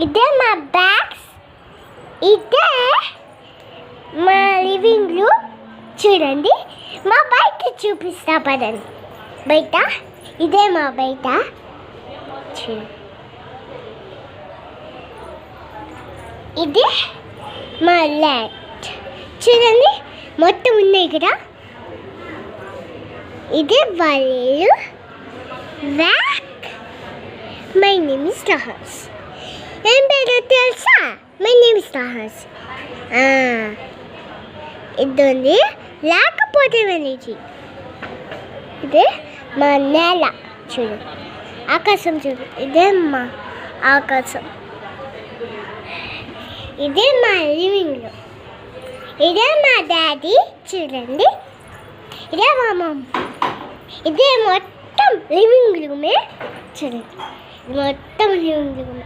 ఇదే మా బ్యాగ్స్, ఇదే మా లివింగ్ రూమ్. చూడండి, మా బయట చూపిస్తా పదండి. బయట ఇదే మా బయట. ఇది మా లైట్. చూడండి, మొత్తం ఉన్నాయి కదా. ఇదే వాళ్ళు వ్యాక్. My name is Lahars. ఏం పేరు తెలుసా? My name is Lahars. ఇది ఉంది, లేకపోతే మనకి ఇదే మా నేల. చూడు, ఆకాశం చూడు, ఇదే మా ఆకాశం. ఇదే మా లివింగ్ రూమ్. ఇదే మా డాడీ. చూడండి, ఇదే మా మమ్మ. ఇదే మొత్తం లివింగ్ రూమే. చూడండి, మొత్తం లివింగ్ రూమ్.